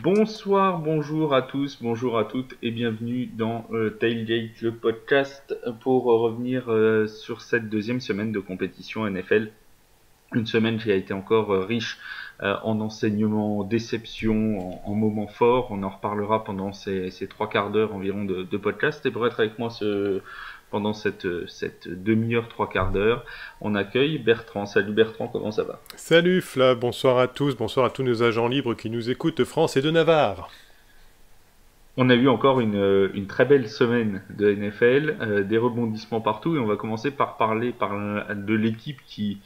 Bonsoir, bonjour à tous, bonjour à toutes et bienvenue dans Tailgate, le podcast pour revenir sur cette deuxième semaine de compétition NFL. Une semaine qui a été encore riche en enseignements, déceptions, en moments forts. On en reparlera pendant ces trois quarts d'heure environ de podcast. Et pour être avec moi pendant cette demi-heure, trois quarts d'heure, on accueille Bertrand. Salut Bertrand, comment ça va? Salut Flav, bonsoir à tous, bonsoir à tous nos agents libres qui nous écoutent de France et de Navarre. On a eu encore une très belle semaine de NFL, des rebondissements partout, et on va commencer par parler de l'équipe qui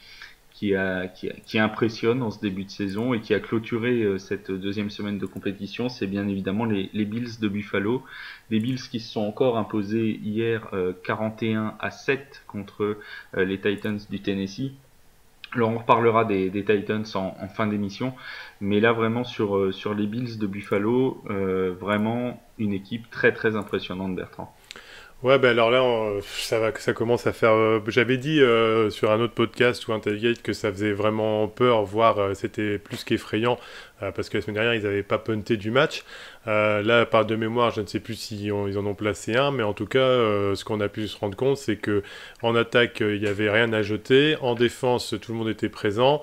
impressionne en ce début de saison et qui a clôturé cette deuxième semaine de compétition. C'est bien évidemment les Bills de Buffalo, des Bills qui se sont encore imposés hier 41-7 contre les Titans du Tennessee. Alors on reparlera des Titans en fin d'émission, mais là vraiment sur les Bills de Buffalo, vraiment une équipe très très impressionnante, Bertrand. Ouais, ben alors là, ça commence à faire. J'avais dit sur un autre podcast ou un tailgate que ça faisait vraiment peur, voire c'était plus qu'effrayant, parce que la semaine dernière, ils n'avaient pas punté du match. Là, par de mémoire, je ne sais plus si ils en ont placé un, mais en tout cas, ce qu'on a pu se rendre compte, c'est que en attaque, il n'y avait rien à jeter. En défense, tout le monde était présent.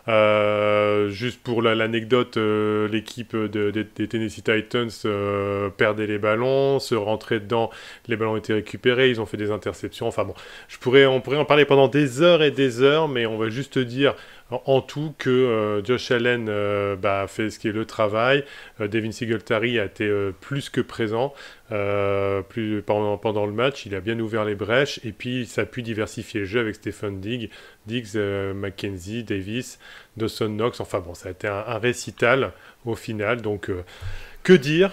Juste pour l'anecdote, l'équipe des Tennessee Titans perdait les ballons, se rentrait dedans, les ballons étaient récupérés, ils ont fait des interceptions. Enfin bon, on pourrait en parler pendant des heures et des heures, mais on va juste dire en tout que Josh Allen a fait ce qui est le travail. Devin Singletary a été plus que présent pendant le match. Il a bien ouvert les brèches et puis ça a pu diversifier le jeu avec Stephen Diggs, McKenzie, Davis, Dawson Knox. Enfin bon, ça a été un récital au final. Donc que dire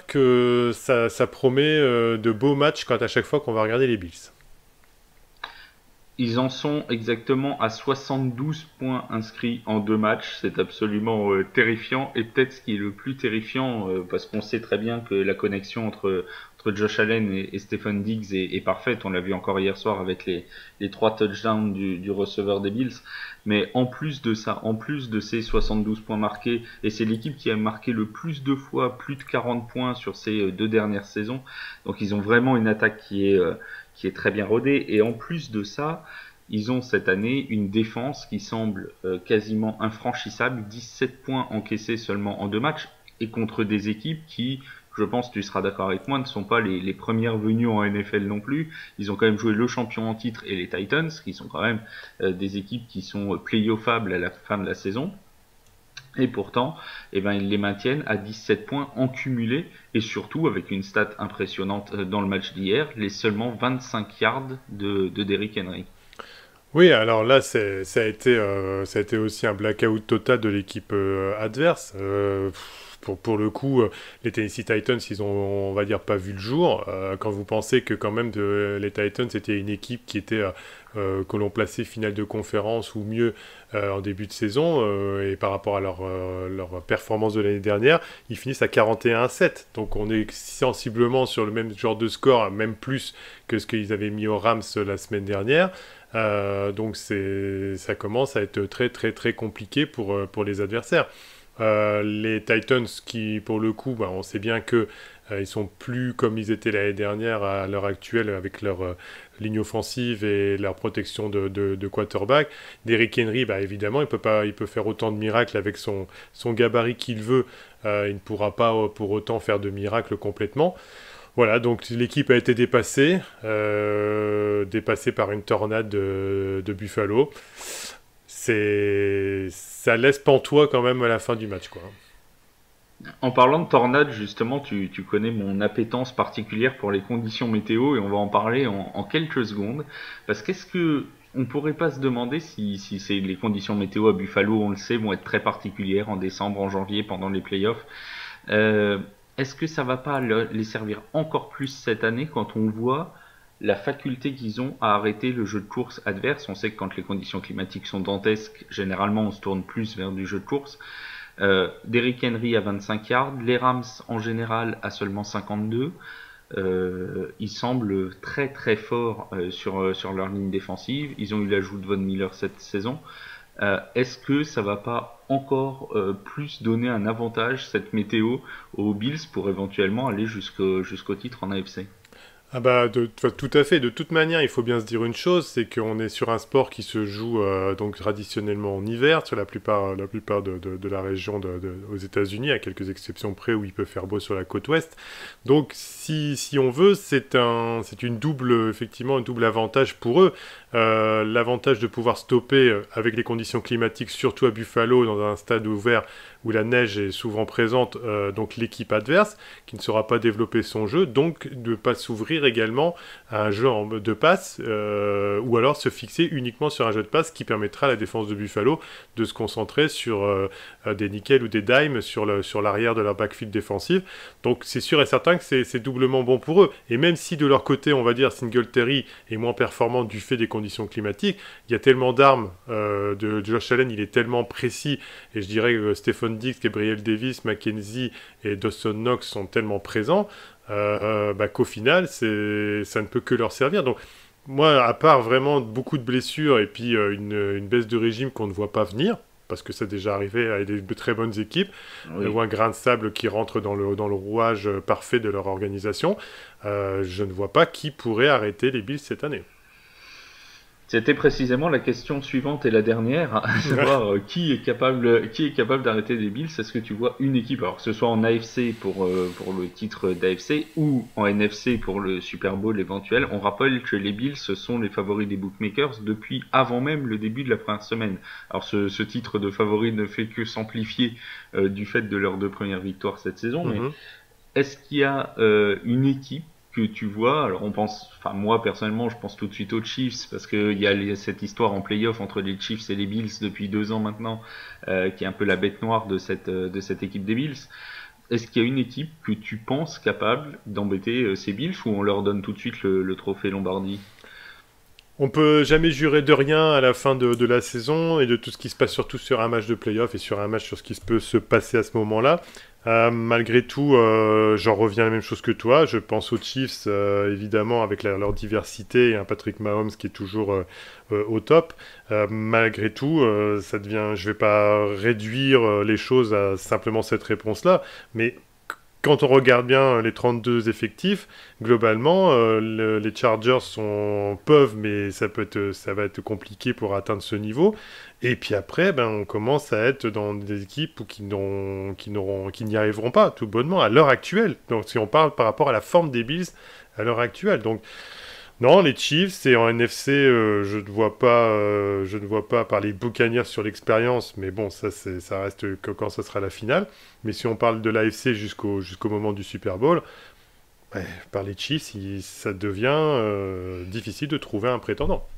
que ça promet de beaux matchs quand à chaque fois qu'on va regarder les Bills. Ils en sont exactement à 72 points inscrits en deux matchs. C'est absolument terrifiant. Et peut-être ce qui est le plus terrifiant, parce qu'on sait très bien que la connexion entre Josh Allen et Stephen Diggs est parfaite. On l'a vu encore hier soir avec les trois touchdowns du receveur des Bills. Mais en plus de ça, en plus de ces 72 points marqués, et c'est l'équipe qui a marqué le plus de fois, plus de 40 points sur ces deux dernières saisons. Donc ils ont vraiment une attaque qui est très bien rodée. Et en plus de ça, ils ont cette année une défense qui semble quasiment infranchissable, 17 points encaissés seulement en deux matchs, et contre des équipes qui, je pense que tu seras d'accord avec moi, ne sont pas les premières venues en NFL non plus. Ils ont quand même joué le champion en titre et les Titans, qui sont quand même des équipes qui sont playoffables à la fin de la saison. Et pourtant, ils les maintiennent à 17 points en cumulé et surtout avec une stat impressionnante dans le match d'hier, les seulement 25 yards de Derrick Henry. Oui, alors là, ça a été aussi un blackout total de l'équipe adverse. Pour le coup, les Tennessee Titans, ils ont, on va dire, pas vu le jour. Quand vous pensez que quand même les Titans étaient une équipe qui était que l'on plaçait finale de conférence ou mieux en début de saison, et par rapport à leur performance de l'année dernière, ils finissent à 41-7. Donc on est sensiblement sur le même genre de score, même plus que ce qu'ils avaient mis aux Rams la semaine dernière. Donc ça commence à être très très très compliqué pour les adversaires. Les Titans qui, pour le coup, on sait bien que ils sont plus comme ils étaient l'année dernière à l'heure actuelle avec leur ligne offensive et leur protection de quarterback. Derrick Henry, évidemment, il peut faire autant de miracles avec son gabarit qu'il veut. Il ne pourra pas pour autant faire de miracles complètement. Voilà, donc l'équipe a été dépassée par une tornade de Buffalo. Ça laisse pantois quand même à la fin du match, quoi. En parlant de tornade, justement, tu connais mon appétence particulière pour les conditions météo et on va en parler en quelques secondes. Parce qu'est-ce que on pourrait pas se demander si c'est les conditions météo à Buffalo, on le sait, vont être très particulières en décembre, en janvier, pendant les playoffs. Euh, Est-ce que ça va pas les servir encore plus cette année quand on voit la faculté qu'ils ont à arrêter le jeu de course adverse? On sait que quand les conditions climatiques sont dantesques, généralement on se tourne plus vers du jeu de course. Derrick Henry à 25 yards, les Rams en général à seulement 52. Ils semblent très très forts sur leur ligne défensive. Ils ont eu l'ajout de Von Miller cette saison. Est-ce que ça va pas encore plus donner un avantage, cette météo, aux Bills pour éventuellement aller jusqu'au titre en AFC? Ah bah tout à fait. De toute manière, il faut bien se dire une chose, c'est qu'on est sur un sport qui se joue donc traditionnellement en hiver sur la plupart de la région aux États-Unis, à quelques exceptions près où il peut faire beau sur la côte ouest. Donc si on veut, c'est une double effectivement un double avantage pour eux. L'avantage de pouvoir stopper avec les conditions climatiques, surtout à Buffalo, dans un stade ouvert où la neige est souvent présente, donc l'équipe adverse qui ne saura pas développer son jeu, donc de ne pas s'ouvrir également à un jeu de passe, ou alors se fixer uniquement sur un jeu de passe qui permettra à la défense de Buffalo de se concentrer sur des nickels ou des dimes sur l'arrière de leur backfield défensif. Donc c'est sûr et certain que c'est doublement bon pour eux. Et même si de leur côté, on va dire, Singletary est moins performant du fait des conditions climatiques, il y a tellement d'armes de Josh Allen, il est tellement précis, et je dirais que Stephon Diggs, Gabriel Davis, McKenzie et Dawson Knox sont tellement présents qu'au final, ça ne peut que leur servir. Donc, moi, à part vraiment beaucoup de blessures et puis une baisse de régime qu'on ne voit pas venir, parce que c'est déjà arrivé à des très bonnes équipes, Oui. ou un grain de sable qui rentre dans le rouage parfait de leur organisation, je ne vois pas qui pourrait arrêter les Bills cette année. C'était précisément la question suivante et la dernière, à savoir qui est capable d'arrêter les Bills. Est-ce que tu vois une équipe, alors que ce soit en AFC pour le titre d'AFC ou en NFC pour le Super Bowl éventuel? On rappelle que les Bills sont les favoris des bookmakers depuis avant même le début de la première semaine. Alors ce titre de favori ne fait que s'amplifier du fait de leurs 2 premières victoires cette saison, mais Mhm. est-ce qu'il y a une équipe que tu vois? Alors enfin moi personnellement, je pense tout de suite aux Chiefs parce qu'il y a cette histoire en playoff entre les Chiefs et les Bills depuis 2 ans maintenant, qui est un peu la bête noire de cette équipe des Bills. Est-ce qu'il y a une équipe que tu penses capable d'embêter ces Bills ou on leur donne tout de suite le trophée Lombardi? On peut jamais jurer de rien à la fin de la saison et de tout ce qui se passe, surtout sur un match de playoff et sur un match sur ce qui peut se passer à ce moment-là. Malgré tout, j'en reviens à la même chose que toi. Je pense aux Chiefs, évidemment, avec leur diversité et un Patrick Mahomes qui est toujours au top. Malgré tout, je vais pas réduire les choses à simplement cette réponse-là, mais quand on regarde bien les 32 effectifs, globalement, les Chargers peuvent, mais ça va être compliqué pour atteindre ce niveau. Et puis après, on commence à être dans des équipes qui n'y arriveront pas, tout bonnement, à l'heure actuelle. Donc, si on parle par rapport à la forme des Bills à l'heure actuelle. Donc, non, les Chiefs et en NFC, je ne vois pas par les Buccaneers sur l'expérience, mais bon, ça reste que quand ça sera la finale. Mais si on parle de l'AFC jusqu'au moment du Super Bowl, ouais, par les Chiefs, ça devient difficile de trouver un prétendant.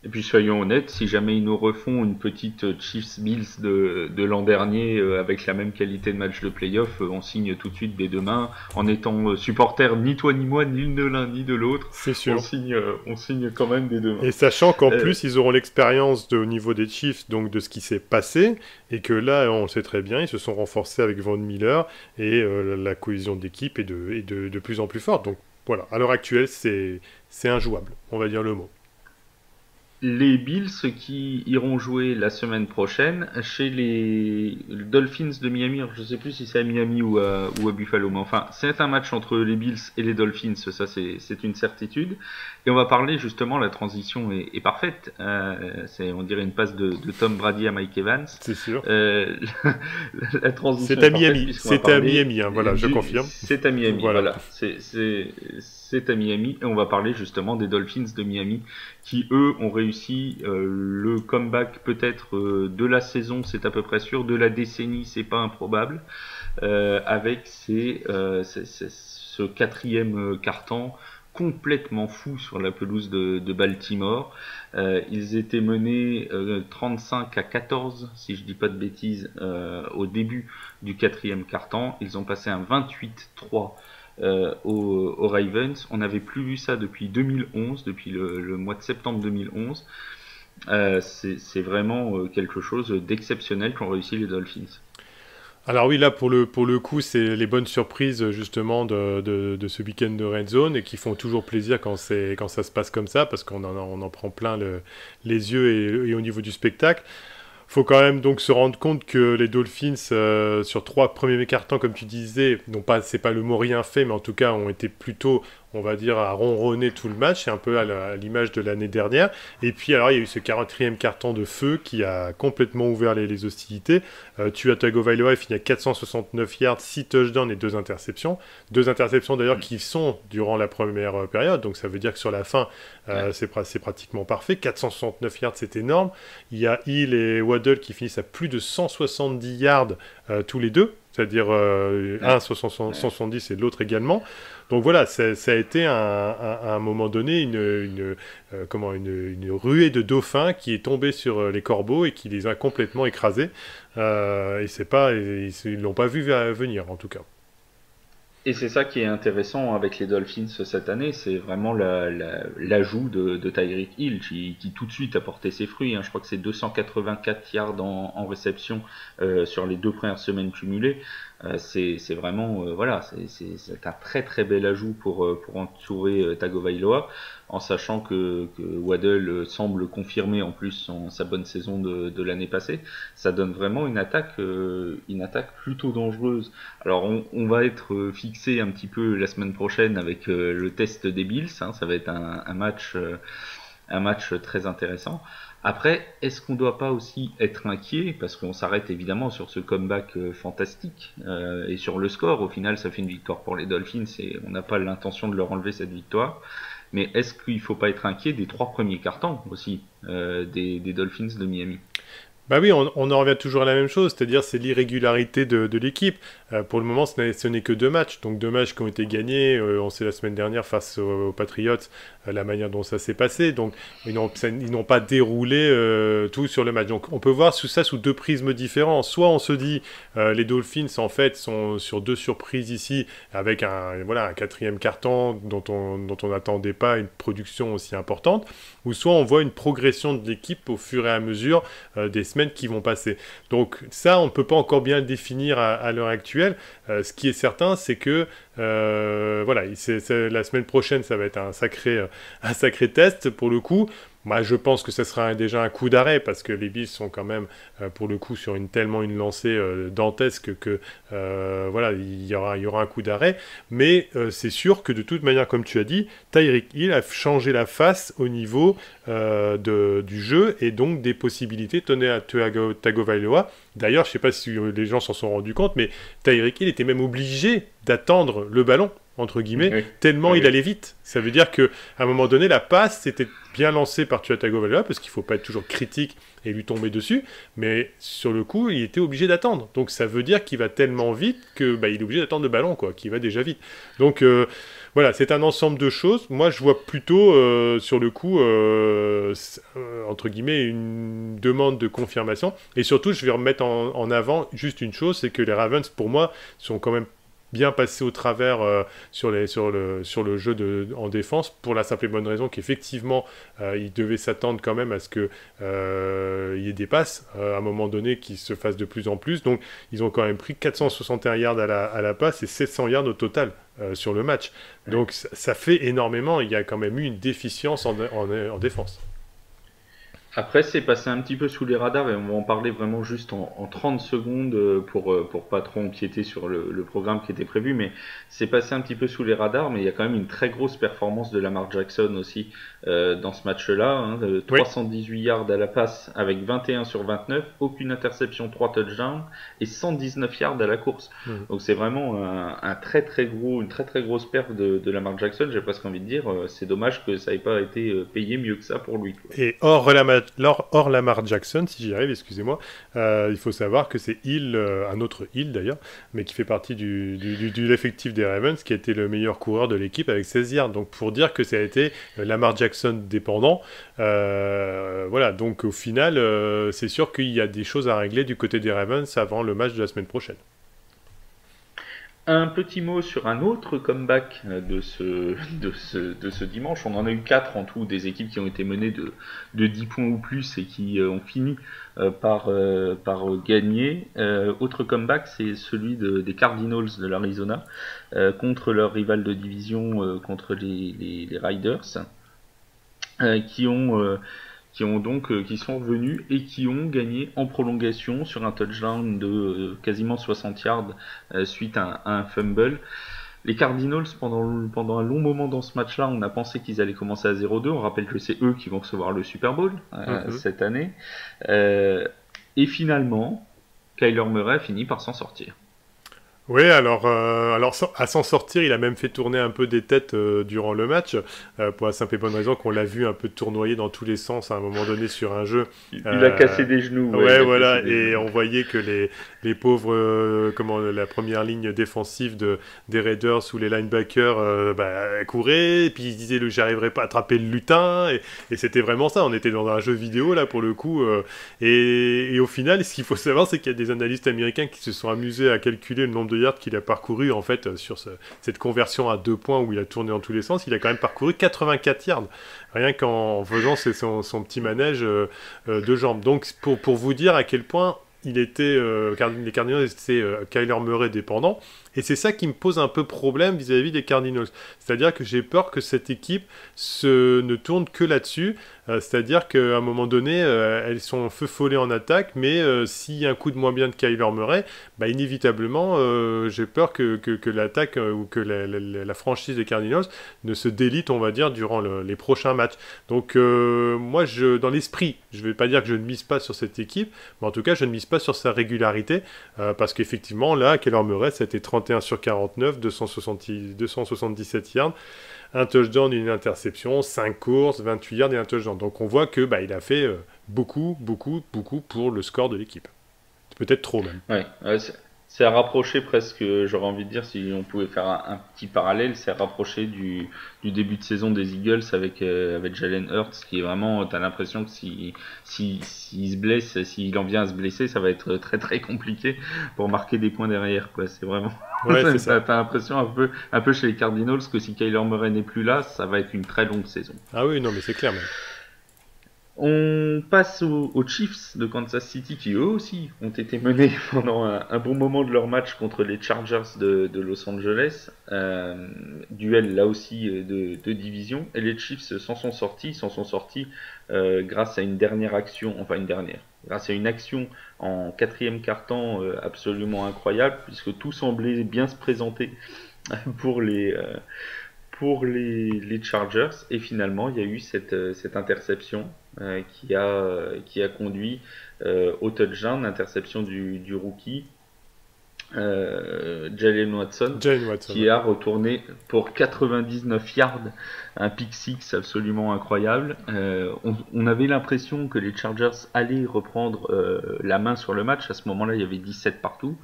Et puis soyons honnêtes, si jamais ils nous refont une petite Chiefs Bills de l'an dernier avec la même qualité de match de playoff, on signe tout de suite des deux mains. En étant supporter ni toi ni moi, ni de l'un ni de l'autre, C'est on sûr. signe, on signe quand même des deux mains. Et sachant qu'en Euh, plus, ils auront l'expérience au niveau des Chiefs, donc de ce qui s'est passé, et que là, on le sait très bien, ils se sont renforcés avec Von Miller, et la cohésion d'équipe est de plus en plus forte. Donc voilà, à l'heure actuelle, c'est injouable, on va dire le mot. Les Bills qui iront jouer la semaine prochaine chez les Dolphins de Miami. Alors, je sais plus si c'est à Miami ou à Buffalo, mais enfin, c'est un match entre les Bills et les Dolphins, ça c'est une certitude. Et on va parler justement, la transition est parfaite. On dirait une passe de Tom Brady à Mike Evans. C'est sûr. Euh, la transition C'est est à parfaite Miami, puisqu'on va c'est à parler Miami, hein, voilà, je confirme. c'est à Miami, Voilà. voilà. C'est à Miami et on va parler justement des Dolphins de Miami qui eux ont réussi le comeback peut-être de la saison, c'est à peu près sûr, de la décennie, c'est pas improbable, avec ce quatrième carton complètement fou sur la pelouse de Baltimore. Ils étaient menés 35-14, si je dis pas de bêtises, au début du quatrième quart-temps. Ils ont passé un 28-3 aux Ravens. On n'avait plus vu ça depuis 2011, depuis le mois de septembre 2011. C'est vraiment quelque chose d'exceptionnel qu'ont réussi les Dolphins. Alors oui, là pour le coup, c'est les bonnes surprises justement de ce week-end de Red Zone et qui font toujours plaisir quand ça se passe comme ça parce on en prend plein les yeux et au niveau du spectacle. Faut quand même donc se rendre compte que les Dolphins, sur 3 premiers cartons, comme tu disais, c'est pas le mot rien fait, mais en tout cas ont été plutôt, on va dire, à ronronner tout le match, c'est un peu à l'image de l'année dernière. Et puis alors il y a eu ce 40e carton de feu qui a complètement ouvert les hostilités. Tua Tagovailoa finit à 469 yards, 6 touchdowns et 2 interceptions. 2 interceptions d'ailleurs qui sont durant la première période, donc ça veut dire que sur la fin, c'est pratiquement parfait. 469 yards, c'est énorme. Il y a Hill et Waddle qui finissent à plus de 170 yards tous les deux, c'est-à-dire un 170 et l'autre également. Donc voilà, ça a été à un moment donné une ruée de dauphins qui est tombée sur les corbeaux et qui les a complètement écrasés. Ils l'ont pas vu venir en tout cas. Et c'est ça qui est intéressant avec les Dolphins cette année, c'est vraiment l'ajout de Tyreek Hill qui tout de suite a porté ses fruits. Hein. Je crois que c'est 284 yards en réception sur les 2 premières semaines cumulées. C'est vraiment voilà, c'est un très très bel ajout pour entourer Tagovailoa, en sachant que Waddle semble confirmer en plus sa bonne saison de l'année passée. Ça donne vraiment une attaque plutôt dangereuse. Alors on va être fixé un petit peu la semaine prochaine avec le test des Bills, hein, ça va être un match très intéressant. Après, est-ce qu'on ne doit pas aussi être inquiet, parce qu'on s'arrête évidemment sur ce comeback fantastique et sur le score, au final ça fait une victoire pour les Dolphins et on n'a pas l'intention de leur enlever cette victoire, mais est-ce qu'il ne faut pas être inquiet des 3 premiers cartons aussi des Dolphins de Miami? Bah oui, on en revient toujours à la même chose, c'est-à-dire c'est l'irrégularité de l'équipe. Pour le moment, ce n'est que 2 matchs, donc 2 matchs qui ont été gagnés. On sait la semaine dernière face aux Patriots la manière dont ça s'est passé, donc ils n'ont pas déroulé tout sur le match. Donc on peut voir ça sous 2 prismes différents. Soit on se dit les Dolphins en fait sont sur 2 surprises ici, avec un 4e carton dont on n'attendait pas une production aussi importante, ou soit on voit une progression de l'équipe au fur et à mesure des semaines qui vont passer. Donc ça, on ne peut pas encore bien le définir à l'heure actuelle. Ce qui est certain, c'est que la semaine prochaine, ça va être un sacré test pour le coup. Moi, je pense que ce sera déjà un coup d'arrêt parce que les Bills sont quand même, pour le coup, sur tellement une lancée dantesque que il y aura un coup d'arrêt. Mais c'est sûr que de toute manière, comme tu as dit, Tyreek Hill a changé la face au niveau du jeu et donc des possibilités données à Tagovailoa. D'ailleurs, je ne sais pas si les gens s'en sont rendus compte, mais Tyreek Hill était même obligé d'attendre le ballon entre guillemets, tellement il allait vite. Ça veut dire qu'à un moment donné, la passe était bien lancée par Tua Tagovailoa, parce qu'il ne faut pas être toujours critique et lui tomber dessus, mais sur le coup, il était obligé d'attendre. Donc ça veut dire qu'il va tellement vite qu'il est obligé d'attendre le ballon, qu'il va déjà vite. Donc c'est un ensemble de choses. Moi, je vois plutôt, sur le coup, entre guillemets, une demande de confirmation. Et surtout, je vais remettre en avant juste une chose, c'est que les Ravens, pour moi, sont quand même bien passé au travers sur le jeu en défense, pour la simple et bonne raison qu'effectivement ils devaient s'attendre quand même à ce qu'il y ait des passes à un moment donné qui se fassent de plus en plus. Donc ils ont quand même pris 461 yards à la passe et 700 yards au total sur le match. Donc ça fait énormément. Il y a quand même eu une déficience en défense. Après, c'est passé un petit peu sous les radars et on va en parler vraiment juste en 30 secondes pour pas trop empiéter sur le programme qui était prévu, mais c'est passé un petit peu sous les radars, mais il y a quand même une très grosse performance de Lamar Jackson aussi dans ce match-là, hein, 318 yards à la passe avec 21 sur 29, aucune interception, 3 touchdowns et 119 yards à la course. Donc c'est vraiment une très très grosse perte de Lamar Jackson, j'ai presque envie de dire, c'est dommage que ça ait pas été payé mieux que ça pour lui, quoi. Et hors Lamar Jackson, si j'y arrive, excusez-moi, il faut savoir que c'est Hill, un autre Hill d'ailleurs, mais qui fait partie de l'effectif des Ravens, qui a été le meilleur coureur de l'équipe avec 16 yards. Donc pour dire que ça a été Lamar Jackson dépendant. Donc au final, c'est sûr qu'il y a des choses à régler du côté des Ravens avant le match de la semaine prochaine. Un petit mot sur un autre comeback de ce dimanche. On en a eu 4 en tout, des équipes qui ont été menées de 10 points ou plus et qui ont fini par gagner. Autre comeback, c'est celui des Cardinals de l'Arizona contre leur rival de division, contre les Riders, qui sont revenus et qui ont gagné en prolongation sur un touchdown de quasiment 60 yards suite à un fumble. Les Cardinals, pendant un long moment dans ce match-là, on a pensé qu'ils allaient commencer à 0-2. On rappelle que c'est eux qui vont recevoir le Super Bowl cette année. Et finalement, Kyler Murray finit par s'en sortir. Oui, alors à s'en sortir, il a même fait tourner un peu des têtes durant le match, pour la simple et bonne raison qu'on l'a vu un peu tournoyer dans tous les sens à un moment donné sur un jeu. Il a cassé des genoux. Ouais, voilà, et on voyait que les pauvres, la première ligne défensive des Raiders ou les linebackers couraient, et puis ils disaient j'arriverai pas à attraper le lutin, et c'était vraiment ça, on était dans un jeu vidéo là pour le coup, et au final, ce qu'il faut savoir, c'est qu'il y a des analystes américains qui se sont amusés à calculer le nombre de yards qu'il a parcouru en fait sur cette conversion à 2 points où il a tourné dans tous les sens. Il a quand même parcouru 84 yards rien qu'en faisant son petit manège de jambes. Donc pour vous dire à quel point les Cardinals étaient Kyler Murray dépendants, et c'est ça qui me pose un peu problème vis-à-vis des Cardinals. C'est-à-dire que j'ai peur que cette équipe ne tourne que là-dessus, c'est-à-dire qu'à un moment donné, elles sont feu follet en attaque, mais s'il y a un coup de moins bien de Kyler Murray, inévitablement, j'ai peur que l'attaque ou que la franchise des Cardinals ne se délite, on va dire, durant les prochains matchs. Donc moi, dans l'esprit, je ne vais pas dire que je ne mise pas sur cette équipe, mais en tout cas, je ne mise pas sur sa régularité, parce qu'effectivement, là, Kyler Murray, ça a été 31 sur 49, 277 yards, un touchdown, une interception, 5 courses, 28 yards et un touchdown. Donc on voit que il a fait beaucoup pour le score de l'équipe. Peut-être trop même. Ouais, c'est à rapprocher presque, j'aurais envie de dire, si on pouvait faire un petit parallèle, c'est à rapprocher du début de saison des Eagles avec Jalen Hurts, qui est vraiment, t'as l'impression que s'il se blesse, s'il en vient à se blesser, ça va être très très compliqué pour marquer des points derrière, quoi. C'est vraiment, c'est ça. T'as l'impression un peu chez les Cardinals que si Kyler Murray n'est plus là, ça va être une très longue saison. Ah oui, non mais c'est clair même. On passe aux Chiefs de Kansas City qui eux aussi ont été menés pendant un bon moment de leur match contre les Chargers de Los Angeles. Duel là aussi de division. Et les Chiefs s'en sont sortis grâce à grâce à une action en quatrième quart-temps absolument incroyable, puisque tout semblait bien se présenter pour les Chargers, et finalement il y a eu cette interception qui a conduit au touchdown, l'interception du rookie Jalen Watson, qui a retourné pour 99 yards, un pick six absolument incroyable. On avait l'impression que les Chargers allaient reprendre la main sur le match. À ce moment-là, il y avait 17 partout.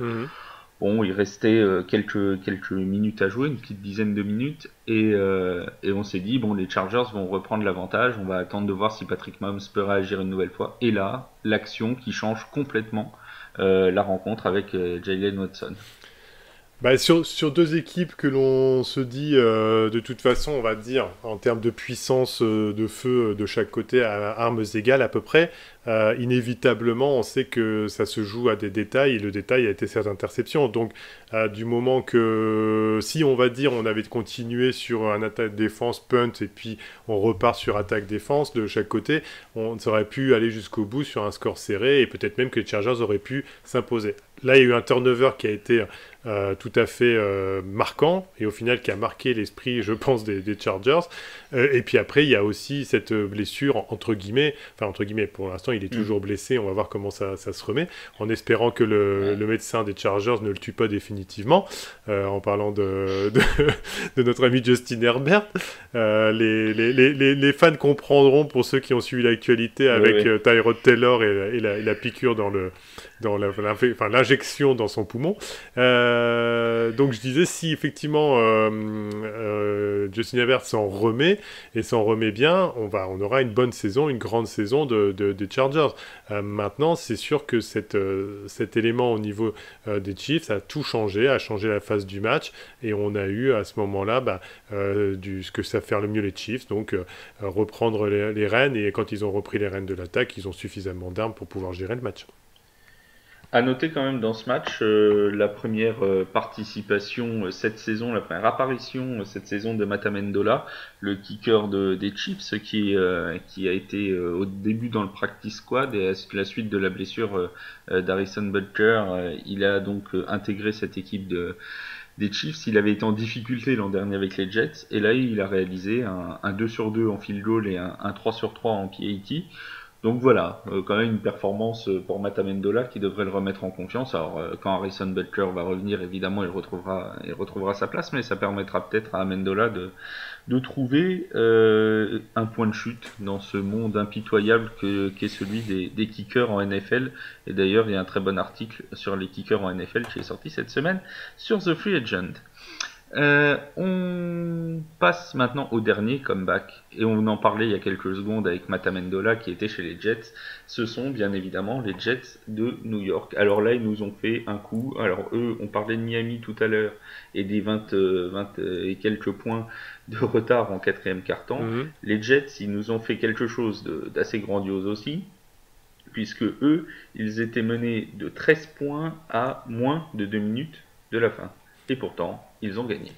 Bon, il restait quelques minutes à jouer, une petite dizaine de minutes, et on s'est dit, bon, les Chargers vont reprendre l'avantage, on va attendre de voir si Patrick Mahomes peut réagir une nouvelle fois. Et là, l'action qui change complètement la rencontre avec Jalen Watson. Sur deux équipes que l'on se dit, de toute façon, on va dire, en termes de puissance de feu de chaque côté, à armes égales à peu près, inévitablement, on sait que ça se joue à des détails, et le détail a été cette interception. Donc, du moment que, si on va dire, on avait continué sur un attaque-défense, punt, et puis on repart sur attaque-défense de chaque côté, on aurait pu aller jusqu'au bout sur un score serré, et peut-être même que les Chargers auraient pu s'imposer. Là, il y a eu un turnover qui a été tout à fait marquant, et au final qui a marqué l'esprit, je pense, des Chargers. Et puis après, il y a aussi cette blessure, entre guillemets, pour l'instant, il est toujours blessé, on va voir comment ça se remet, en espérant que le médecin des Chargers ne le tue pas définitivement, en parlant de notre ami Justin Herbert. Les fans comprendront, pour ceux qui ont suivi l'actualité, avec Tyrod Taylor et la piqûre dans dans l'injection dans son poumon. Donc je disais, si effectivement Justin Herbert s'en remet, et s'en remet bien, on aura une bonne saison, une grande saison des Chargers. Maintenant, c'est sûr que cet élément au niveau des Chiefs a tout changé, a changé la phase du match, et on a eu à ce moment-là ce que savent faire le mieux les Chiefs, donc reprendre les rênes, et quand ils ont repris les rênes de l'attaque, ils ont suffisamment d'armes pour pouvoir gérer le match. À noter quand même dans ce match la première participation cette saison, la première apparition cette saison de Matt Amendola, le kicker des Chiefs qui a été au début dans le practice squad, et à la suite de la blessure d'Harrison Butker, il a donc intégré cette équipe des Chiefs. Il avait été en difficulté l'an dernier avec les Jets, et là il a réalisé un 2 sur 2 en field goal et un 3 sur 3 en PAT. Donc voilà, quand même une performance pour Matt Amendola qui devrait le remettre en confiance. Alors quand Harrison Butker va revenir, évidemment il retrouvera sa place, mais ça permettra peut-être à Amendola de trouver un point de chute dans ce monde impitoyable qu'est celui des kickers en NFL. Et d'ailleurs il y a un très bon article sur les kickers en NFL qui est sorti cette semaine sur The Free Agent. On passe maintenant au dernier comeback, et on en parlait il y a quelques secondes avec Matt Amendola qui était chez les Jets. Ce sont bien évidemment les Jets de New York. Alors là ils nous ont fait un coup. Alors eux, on parlait de Miami tout à l'heure et des 20 et quelques points de retard en quatrième quart-temps. Les Jets, ils nous ont fait quelque chose d'assez grandiose aussi, puisque eux, ils étaient menés de 13 points à moins de 2 minutes de la fin. Et pourtant, ils ont gagné.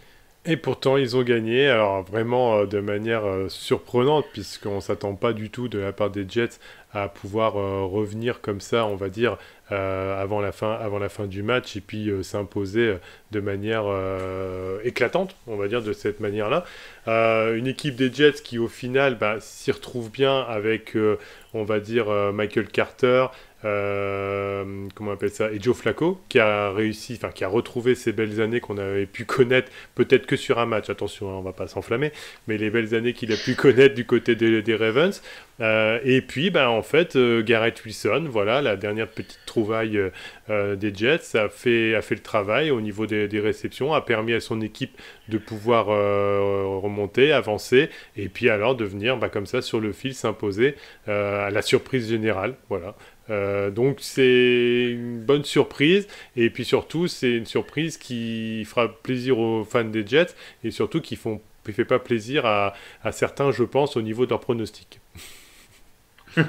Et pourtant, ils ont gagné, alors vraiment de manière surprenante, puisqu'on ne s'attend pas du tout de la part des Jets à pouvoir revenir comme ça, on va dire, avant la fin du match, et puis s'imposer de manière éclatante, on va dire, de cette manière-là. Une équipe des Jets qui, au final, s'y retrouve bien avec, on va dire, Michael Carter, comment on appelle ça, et Joe Flacco, qui a réussi, qui a retrouvé ces belles années qu'on avait pu connaître, peut-être que sur un match, attention, on va pas s'enflammer, mais les belles années qu'il a pu connaître du côté des Ravens. Et puis, en fait, Garrett Wilson, voilà, la dernière petite trouvaille des Jets, a fait le travail au niveau des réceptions, a permis à son équipe de pouvoir remonter, avancer, et puis alors de venir comme ça sur le fil s'imposer à la surprise générale, voilà. Donc c'est une bonne surprise, et puis surtout c'est une surprise qui fera plaisir aux fans des Jets, et surtout qui fait pas plaisir à certains, je pense, au niveau de leurs pronostics. Il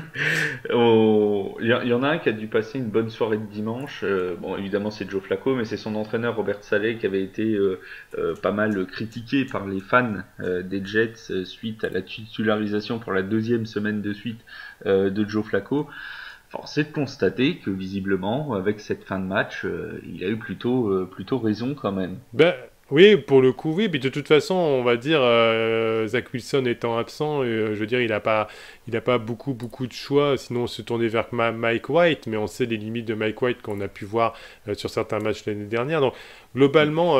y en a un qui a dû passer une bonne soirée de dimanche. Bon, évidemment, c'est Joe Flacco, mais c'est son entraîneur Robert Saleh qui avait été pas mal critiqué par les fans des Jets suite à la titularisation pour la deuxième semaine de suite de Joe Flacco. Force est de constater que visiblement, avec cette fin de match, il a eu plutôt raison quand même. Oui, pour le coup, oui. Puis de toute façon, on va dire, Zach Wilson étant absent, je veux dire, il n'a pas beaucoup de choix. Sinon, on se tournait vers Mike White, mais on sait les limites de Mike White qu'on a pu voir sur certains matchs l'année dernière. Donc, globalement,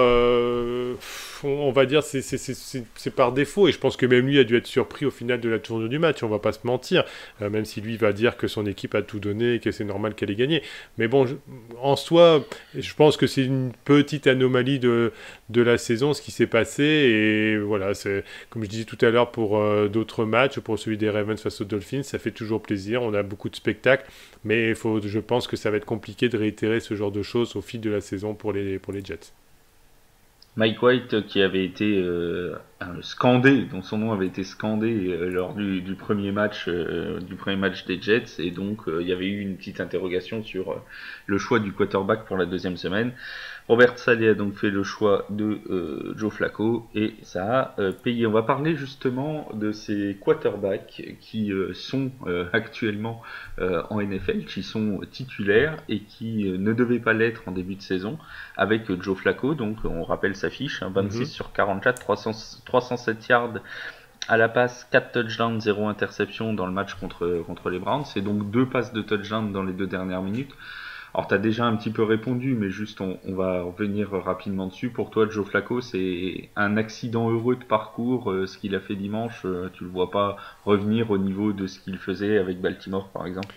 on va dire c'est par défaut, et je pense que même lui a dû être surpris au final de la tournure du match. On va pas se mentir, même si lui va dire que son équipe a tout donné et que c'est normal qu'elle ait gagné. Mais bon, en soi, je pense que c'est une petite anomalie de la saison, ce qui s'est passé, et voilà, c'est comme je disais tout à l'heure pour d'autres matchs, pour celui des Ravens face aux Dolphins, ça fait toujours plaisir, on a beaucoup de spectacles, mais je pense que ça va être compliqué de réitérer ce genre de choses au fil de la saison pour les Jets. Mike White qui avait été scandé, dont son nom avait été scandé lors du premier match des Jets, et donc il y avait eu une petite interrogation sur le choix du quarterback pour la deuxième semaine. Robert Saleh a donc fait le choix de Joe Flacco, et ça a payé. On va parler justement de ces quarterbacks qui sont actuellement en NFL, qui sont titulaires et qui ne devaient pas l'être en début de saison, avec Joe Flacco. Donc on rappelle sa fiche, 26 sur 44, 307 yards à la passe, 4 touchdowns, 0 interception dans le match contre les Browns. C'est donc 2 passes de touchdown dans les 2 dernières minutes. Alors tu as déjà un petit peu répondu, mais juste on va revenir rapidement dessus. Pour toi, Joe Flacco, c'est un accident heureux de parcours, ce qu'il a fait dimanche. Tu le vois pas revenir au niveau de ce qu'il faisait avec Baltimore, par exemple?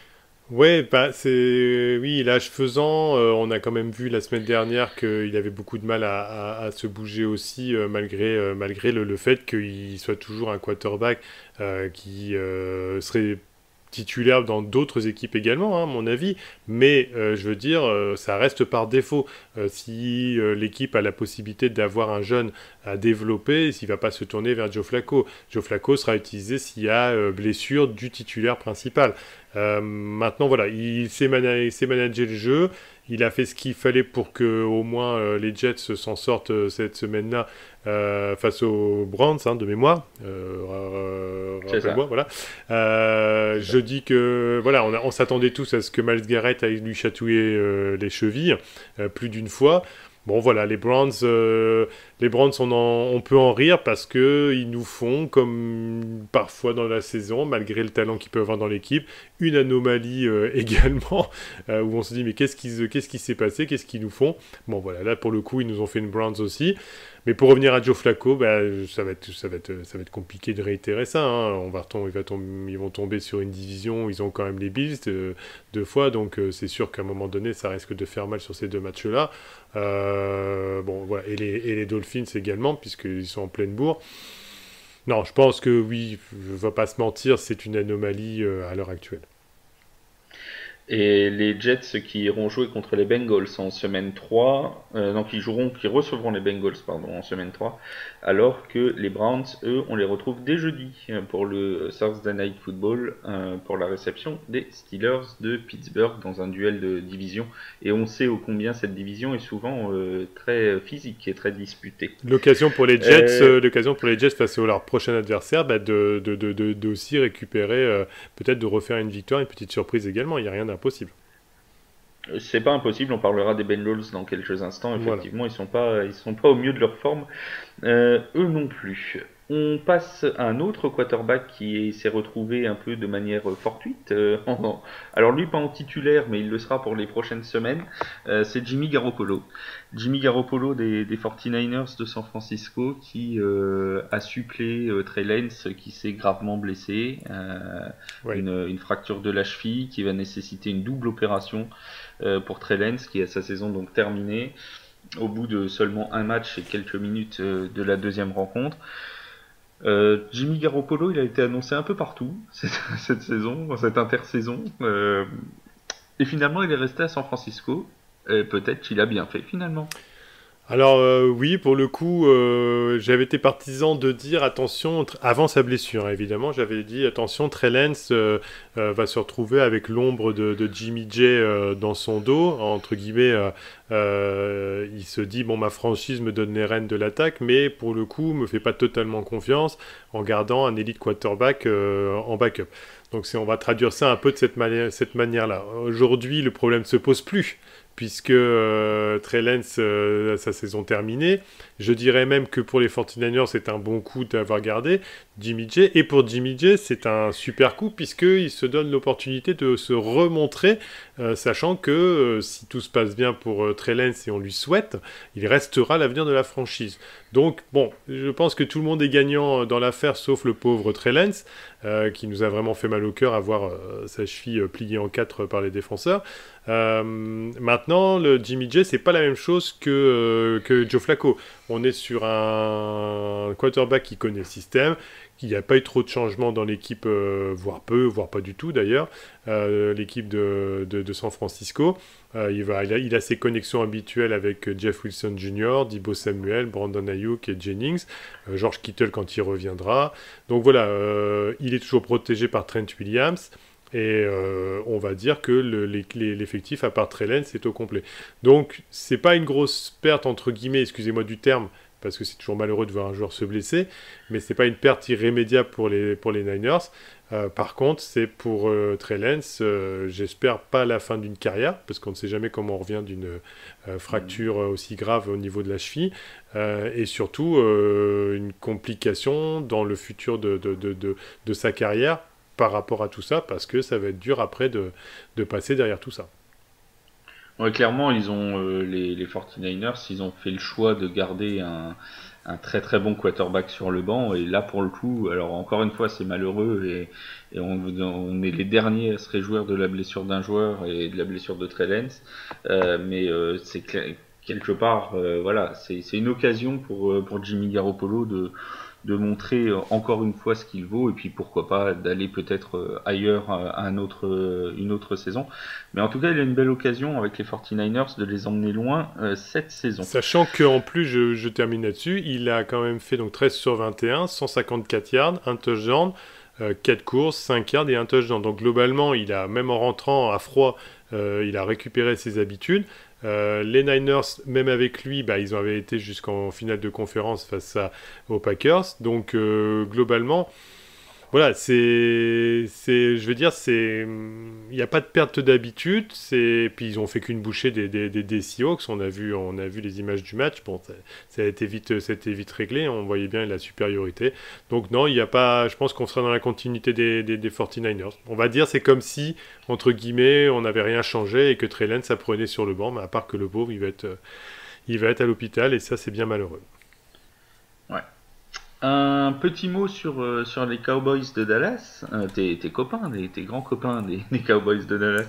Ouais, bah c'est oui, l'âge faisant, on a quand même vu la semaine dernière qu'il avait beaucoup de mal à se bouger aussi, malgré le fait qu'il soit toujours un quarterback qui serait titulaire dans d'autres équipes également, hein, à mon avis. Mais je veux dire, ça reste par défaut. Si l'équipe a la possibilité d'avoir un jeune à développer, s'il ne va pas se tourner vers Joe Flacco. Joe Flacco sera utilisé s'il y a blessure du titulaire principal. Maintenant, voilà, il sait manager le jeu. Il a fait ce qu'il fallait pour que au moins les Jets s'en sortent cette semaine-là face aux Browns, hein, de mémoire. C'est Rappelle-moi, ça. voilà. C'est ça. Je dis que voilà, on s'attendait tous à ce que Myles Garrett aille lui chatouiller les chevilles plus d'une fois. Bon voilà, les Browns on peut en rire parce que ils nous font, comme parfois dans la saison, malgré le talent qu'ils peuvent avoir dans l'équipe, une anomalie également, où on se dit mais qu'est-ce qui s'est passé, qu'est-ce qu'ils nous font. Bon voilà, là pour le coup ils nous ont fait une Browns aussi. Mais pour revenir à Joe Flacco, bah, ça va être compliqué de réitérer ça, hein. Ils vont tomber sur une division, ils ont quand même les Bills deux fois, donc c'est sûr qu'à un moment donné, ça risque de faire mal sur ces deux matchs-là. Bon, voilà, et les Dolphins également, puisqu'ils sont en pleine bourre. Non, je pense que oui, je ne vais pas se mentir, c'est une anomalie à l'heure actuelle. Et les Jets qui iront jouer contre les Bengals en semaine 3, non, qui recevront les Bengals, pardon, en semaine 3, alors que les Browns, eux, on les retrouve dès jeudi pour le Thursday Night Football, pour la réception des Steelers de Pittsburgh dans un duel de division. Et on sait ô combien cette division est souvent très physique et très disputée. Euh, L'occasion pour les Jets face à leur prochain adversaire, bah, de aussi récupérer, peut-être de refaire une victoire, une petite surprise également. Il n'y a rien d'impossible. c'est pas impossible, on parlera des Bengals dans quelques instants. Voilà. Effectivement, ils sont pas au mieux de leur forme. Eux non plus. On passe à un autre quarterback qui s'est retrouvé un peu de manière fortuite. Alors lui pas en titulaire, mais il le sera pour les prochaines semaines. C'est Jimmy Garoppolo. Jimmy Garoppolo des 49ers de San Francisco qui a supplé Trey Lance qui s'est gravement blessé. Oui. Une fracture de la cheville qui va nécessiter une double opération pour Trey Lance qui a sa saison donc terminée au bout de seulement un match et quelques minutes de la deuxième rencontre. Jimmy Garoppolo, il a été annoncé un peu partout cette saison, cette intersaison, et finalement il est resté à San Francisco. Et peut-être qu'il a bien fait finalement. Alors oui, pour le coup, j'avais été partisan de dire attention, avant sa blessure, hein, évidemment, j'avais dit attention, Trey Lance va se retrouver avec l'ombre de Jimmy J dans son dos, entre guillemets, il se dit, bon, ma franchise me donne les rênes de l'attaque, mais pour le coup, me fait pas totalement confiance en gardant un élite quarterback en backup. Donc on va traduire ça un peu de cette manière-là. Aujourd'hui, le problème se pose plus puisque Trey Lance a sa saison terminée. Je dirais même que pour les 49ers, c'est un bon coup d'avoir gardé Jimmy J. Et pour Jimmy J, c'est un super coup, puisqu'il se donne l'opportunité de se remontrer, sachant que si tout se passe bien pour Trey Lance, et on lui souhaite, il restera l'avenir de la franchise. Donc, bon, je pense que tout le monde est gagnant dans l'affaire, sauf le pauvre Trey Lance, qui nous a vraiment fait mal au cœur à voir sa cheville pliée en quatre par les défenseurs. Maintenant, le Jimmy J, c'est pas la même chose que Joe Flacco. On est sur un quarterback qui connaît le système, qu'il n'y a pas eu trop de changements dans l'équipe, voire peu, voire pas du tout d'ailleurs, l'équipe de San Francisco. Il a ses connexions habituelles avec Jeff Wilson Jr., Deebo Samuel, Brandon Ayuk et Jennings, George Kittle quand il reviendra. Donc voilà, il est toujours protégé par Trent Williams. Et on va dire que l'effectif à part Trey Lance est au complet. Donc c'est pas une grosse perte entre guillemets, excusez-moi du terme, parce que c'est toujours malheureux de voir un joueur se blesser, mais c'est pas une perte irrémédiable pour les Niners. Par contre, c'est pour Trey Lance, j'espère pas la fin d'une carrière, parce qu'on ne sait jamais comment on revient d'une fracture aussi grave au niveau de la cheville, et surtout une complication dans le futur de sa carrière par rapport à tout ça, parce que ça va être dur après de passer derrière tout ça. Ouais, clairement, ils ont les 49ers, ils ont fait le choix de garder un très très bon quarterback sur le banc. Et là, pour le coup, alors encore une fois, c'est malheureux et on est les derniers à se réjouir de la blessure d'un joueur et de la blessure de Trey Lance. Mais quelque part, voilà, c'est une occasion pour Jimmy Garoppolo de montrer encore une fois ce qu'il vaut et puis pourquoi pas d'aller peut-être ailleurs à une autre saison. Mais en tout cas, il a une belle occasion avec les 49ers de les emmener loin cette saison. Sachant qu'en plus, je termine là-dessus, il a quand même fait donc 13 sur 21, 154 yards, un touchdown, 4 courses, 5 yards et un touchdown. Donc globalement, il a, même en rentrant à froid, il a récupéré ses habitudes. Les Niners, même avec lui, bah, ils avaient été jusqu'en finale de conférence face aux Packers. Donc globalement, voilà, je veux dire, il n'y a pas de perte d'habitude. Puis ils ont fait qu'une bouchée des Seahawks. On a vu les images du match. Bon, ça a été vite réglé. On voyait bien la supériorité. Donc non, il n'y a pas. Je pense qu'on sera dans la continuité des 49ers. On va dire, c'est comme si, entre guillemets, on n'avait rien changé et que Trey Lance apprenait sur le banc. Mais à part que le pauvre, il va être à l'hôpital et ça, c'est bien malheureux. Ouais. Un petit mot sur les Cowboys de Dallas, tes copains, tes grands copains des Cowboys de Dallas,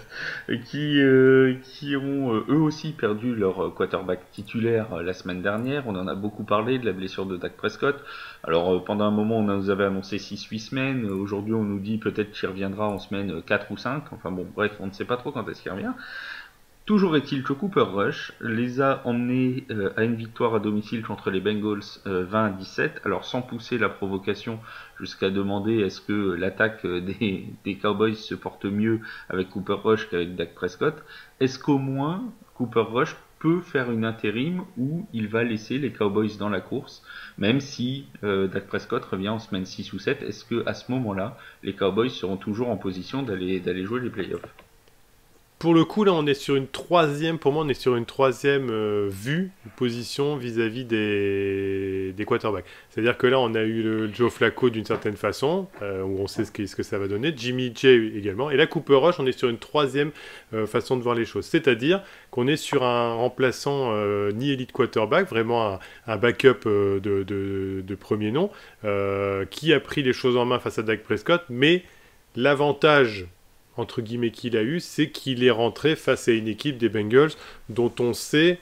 qui ont eux aussi perdu leur quarterback titulaire la semaine dernière. On en a beaucoup parlé de la blessure de Dak Prescott. Alors pendant un moment on nous avait annoncé 6-8 semaines, aujourd'hui on nous dit peut-être qu'il reviendra en semaine 4 ou 5, enfin bon bref on ne sait pas trop quand est-ce qu'il revient. Toujours est-il que Cooper Rush les a emmenés à une victoire à domicile contre les Bengals 20-17, alors sans pousser la provocation jusqu'à demander est-ce que l'attaque des Cowboys se porte mieux avec Cooper Rush qu'avec Dak Prescott. Est-ce qu'au moins Cooper Rush peut faire une intérim où il va laisser les Cowboys dans la course, même si Dak Prescott revient en semaine 6 ou 7, est-ce que à ce moment-là, les Cowboys seront toujours en position d'aller jouer les playoffs? Pour le coup, là, on est sur une troisième, pour moi, on est sur une troisième vue, position vis-à-vis des quarterbacks. C'est-à-dire que là, on a eu le Joe Flacco d'une certaine façon, où on sait ce que ça va donner, Jimmy J également, et là, Cooper Rush, on est sur une troisième façon de voir les choses. C'est-à-dire qu'on est sur un remplaçant ni élite quarterback, vraiment un backup de premier nom, qui a pris les choses en main face à Dak Prescott, mais l'avantage entre guillemets qu'il a eu, c'est qu'il est rentré face à une équipe des Bengals dont on sait,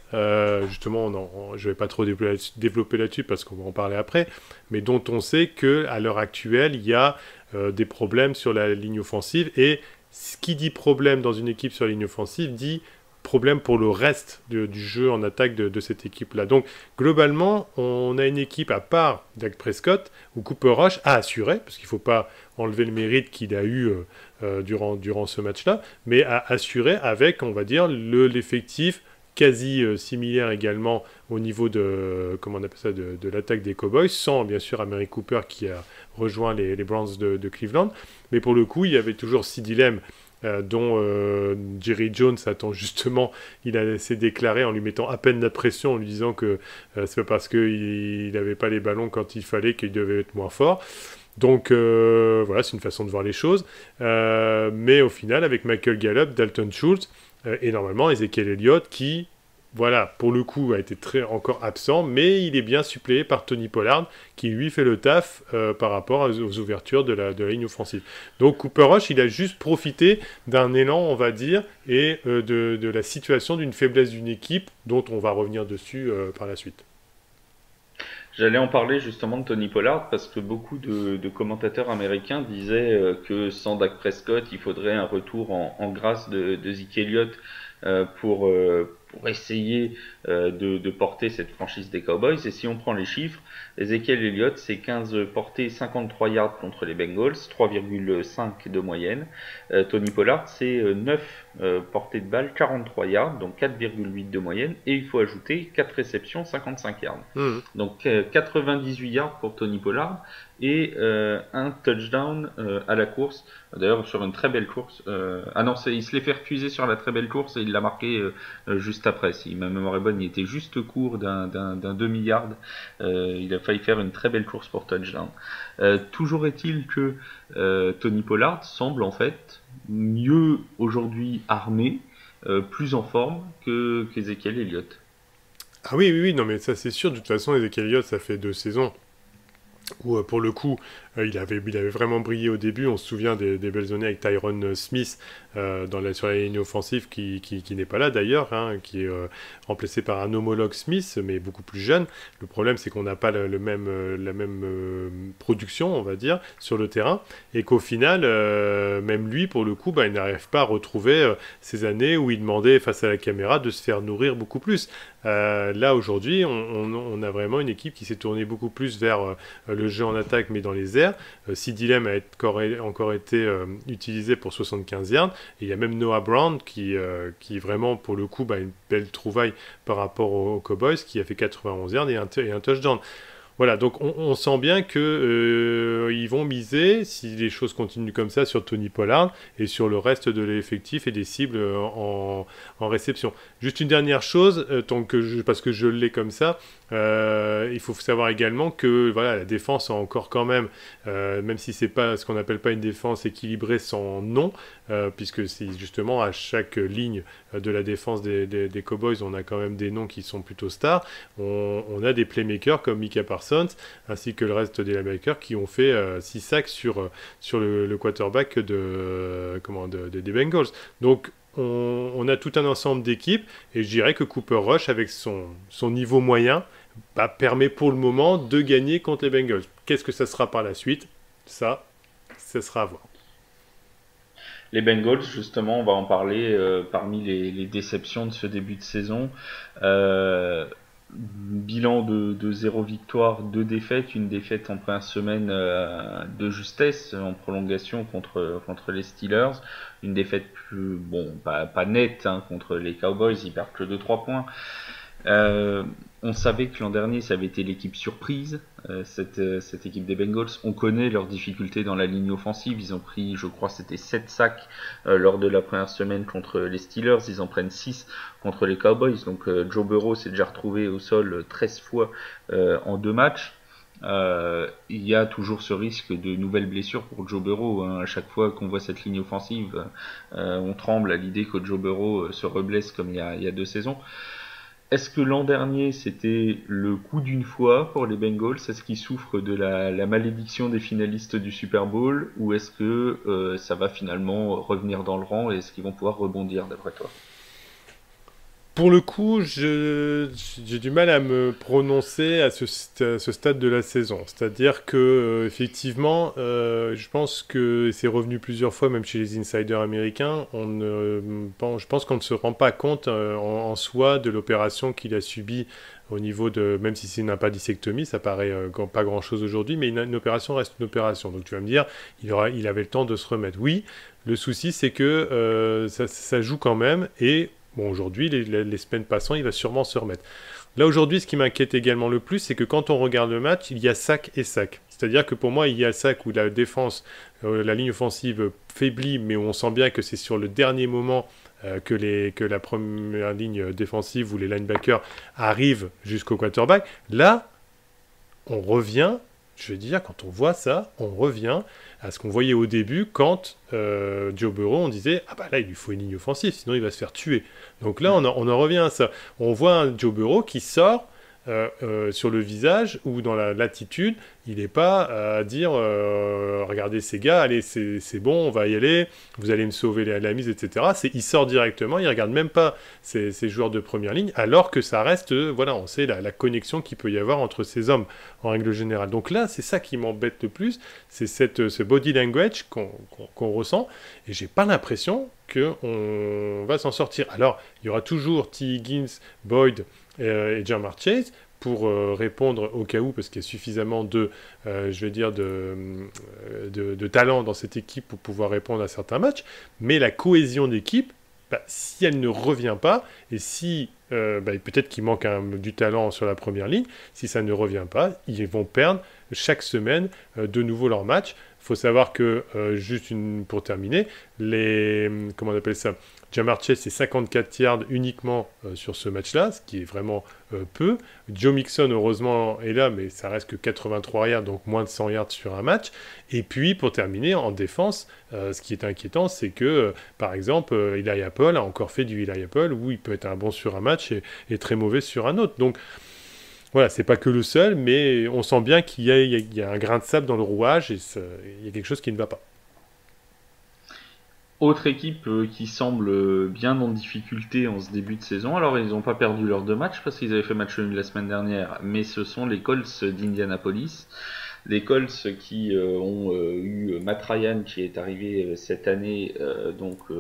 justement, je ne vais pas trop développer là-dessus parce qu'on va en parler après, mais dont on sait qu'à l'heure actuelle, il y a des problèmes sur la ligne offensive, et ce qui dit problème dans une équipe sur la ligne offensive dit problème pour le reste du jeu en attaque de cette équipe-là. Donc, globalement, on a une équipe, à part Dak Prescott, où Cooper Rush a assuré, parce qu'il ne faut pas enlever le mérite qu'il a eu durant ce match-là, mais a assuré avec, on va dire, l'effectif quasi similaire également au niveau comment on appelle ça, de l'attaque des Cowboys, sans bien sûr Amari Cooper qui a rejoint les Browns de Cleveland. Mais pour le coup, il y avait toujours CeeDee Lamb, dont Jerry Jones attend justement, il a laissé déclarer en lui mettant à peine la pression, en lui disant que c'est pas parce qu'il n'avait pas les ballons quand il fallait qu'il devait être moins fort. Donc voilà, c'est une façon de voir les choses. Mais au final, avec Michael Gallup, Dalton Schultz et normalement Ezekiel Elliott qui, voilà, pour le coup, a été encore absent, mais il est bien suppléé par Tony Pollard, qui lui fait le taf par rapport aux ouvertures de la ligne offensive. Donc Cooper Rush, il a juste profité d'un élan, on va dire, et de la situation d'une faiblesse d'une équipe, dont on va revenir dessus par la suite. J'allais en parler justement de Tony Pollard parce que beaucoup de commentateurs américains disaient que sans Dak Prescott, il faudrait un retour en grâce de Zeke Elliott pour essayer de porter cette franchise des Cowboys. Et si on prend les chiffres, Ezekiel Elliott, c'est 15 portées, 53 yards contre les Bengals, 3,5 de moyenne. Tony Pollard, c'est 9 portées de balle, 43 yards, donc 4,8 de moyenne. Et il faut ajouter 4 réceptions, 55 yards. Donc 98 yards pour Tony Pollard et un touchdown à la course. D'ailleurs, sur une très belle course. Ah non, il se l'est fait refuser sur la très belle course et il l'a marqué juste après. Si ma mémoire est bonne, il était juste court d'un demi-yard. Il a failli faire une très belle course pour touchdown. Toujours est-il que Tony Pollard semble en fait mieux aujourd'hui armé plus en forme qu'Ezekiel Elliott. Ah oui, oui, oui, non mais ça c'est sûr, de toute façon Ezekiel Elliott ça fait 2 saisons où pour le coup il avait vraiment brillé au début. On se souvient des belles années avec Tyron Smith sur la ligne offensive qui n'est pas là d'ailleurs, hein, qui est remplacé par un homologue Smith mais beaucoup plus jeune. Le problème c'est qu'on n'a pas la même production on va dire sur le terrain et qu'au final même lui pour le coup il n'arrive pas à retrouver ces années où il demandait face à la caméra de se faire nourrir beaucoup plus. Là aujourd'hui on a vraiment une équipe qui s'est tournée beaucoup plus vers le jeu en attaque mais dans les airs. CD Lamb a encore été utilisé pour 75 yards et il y a même Noah Brown qui vraiment pour le coup une belle trouvaille par rapport aux Cowboys qui a fait 91 yards et un touchdown. Voilà, donc on sent bien que ils vont miser, si les choses continuent comme ça, sur Tony Pollard et sur le reste de l'effectif et des cibles en réception. Juste une dernière chose, parce que je l'ai comme ça, il faut savoir également que voilà, la défense a encore quand même si c'est pas ce qu'on appelle pas une défense équilibrée sans nom, puisque c'est justement à chaque ligne de la défense des Cowboys, on a quand même des noms qui sont plutôt stars. On a des playmakers comme Micah Parsons, ainsi que le reste des linebackers qui ont fait 6 sacs sur le quarterback des Bengals. Donc on a tout un ensemble d'équipes et je dirais que Cooper Rush avec son niveau moyen permet pour le moment de gagner contre les Bengals. Qu'est-ce que ça sera par la suite ? Ça sera à voir. Les Bengals, justement, on va en parler parmi les déceptions de ce début de saison. Bilan de 0 victoire, 2 défaites, une défaite en première semaine de justesse en prolongation contre les Steelers, une défaite pas nette contre les Cowboys, ils perdent que de 3 points. On savait que l'an dernier ça avait été l'équipe surprise, cette équipe des Bengals. On connaît leurs difficultés dans la ligne offensive, ils ont pris je crois c'était 7 sacs lors de la première semaine contre les Steelers, ils en prennent 6 contre les Cowboys, donc Joe Burrow s'est déjà retrouvé au sol 13 fois en 2 matchs. Il y a toujours ce risque de nouvelles blessures pour Joe Burrow, hein. À chaque fois qu'on voit cette ligne offensive on tremble à l'idée que Joe Burrow se reblesse comme il y a 2 saisons. Est-ce que l'an dernier, c'était le coup d'une fois pour les Bengals ? Est-ce qu'ils souffrent de la malédiction des finalistes du Super Bowl ? Ou est-ce que ça va finalement revenir dans le rang et est-ce qu'ils vont pouvoir rebondir d'après toi ? Pour le coup, j'ai du mal à me prononcer à ce stade de la saison. C'est-à-dire que effectivement, je pense que c'est revenu plusieurs fois, même chez les insiders américains. Je pense qu'on ne se rend pas compte en soi de l'opération qu'il a subie au niveau de, même si c'est une appendicectomie, ça paraît pas grand-chose aujourd'hui, mais une opération reste une opération. Donc tu vas me dire, il avait le temps de se remettre. Oui, le souci c'est que ça joue quand même et bon, aujourd'hui, les semaines passant, il va sûrement se remettre. Là, aujourd'hui, ce qui m'inquiète également le plus, c'est que quand on regarde le match, il y a sac et sac. C'est-à-dire que pour moi, il y a sac où la défense, la ligne offensive faiblit, mais où on sent bien que c'est sur le dernier moment que la première ligne défensive ou les linebackers arrivent jusqu'au quarterback. Là, on revient, je veux dire, quand on voit ça, on revient à ce qu'on voyait au début quand Joe Burrow, on disait « Ah bah là, il lui faut une ligne offensive, sinon il va se faire tuer. » Donc là, on en revient à ça. On voit un Joe Burrow qui sort sur le visage ou dans l'attitude, il n'est pas à dire regardez ces gars, allez c'est bon, on va y aller, vous allez me sauver la mise, etc. Il sort directement, il ne regarde même pas ces joueurs de première ligne, alors que ça reste, voilà, on sait la connexion qu'il peut y avoir entre ces hommes en règle générale. Donc là, c'est ça qui m'embête le plus, c'est ce body language qu'on ressent, et j'ai pas l'impression qu'on va s'en sortir. Alors, il y aura toujours T. Higgins, Boyd et Ja'Marr Chase pour répondre au cas où, parce qu'il y a suffisamment de talent dans cette équipe pour pouvoir répondre à certains matchs, mais la cohésion d'équipe, si elle ne revient pas, et si peut-être qu'il manque du talent sur la première ligne, si ça ne revient pas, ils vont perdre chaque semaine de nouveau leur match. Il faut savoir que, pour terminer, comment on appelle ça, Ja'Marr Chase, c'est 54 yards uniquement sur ce match-là, ce qui est vraiment peu. Joe Mixon, heureusement, est là, mais ça reste que 83 yards, donc moins de 100 yards sur un match. Et puis, pour terminer, en défense, ce qui est inquiétant, c'est que, par exemple, Eli Apple a encore fait du Eli Apple, où il peut être un bon sur un match et très mauvais sur un autre. Donc, voilà, c'est pas que le seul, mais on sent bien qu'il y a un grain de sable dans le rouage et il y a quelque chose qui ne va pas. Autre équipe qui semble bien en difficulté en ce début de saison. Alors, ils n'ont pas perdu leurs 2 matchs parce qu'ils avaient fait match nul la semaine dernière, mais ce sont les Colts d'Indianapolis. Les Colts qui ont eu Matt Ryan qui est arrivé cette année,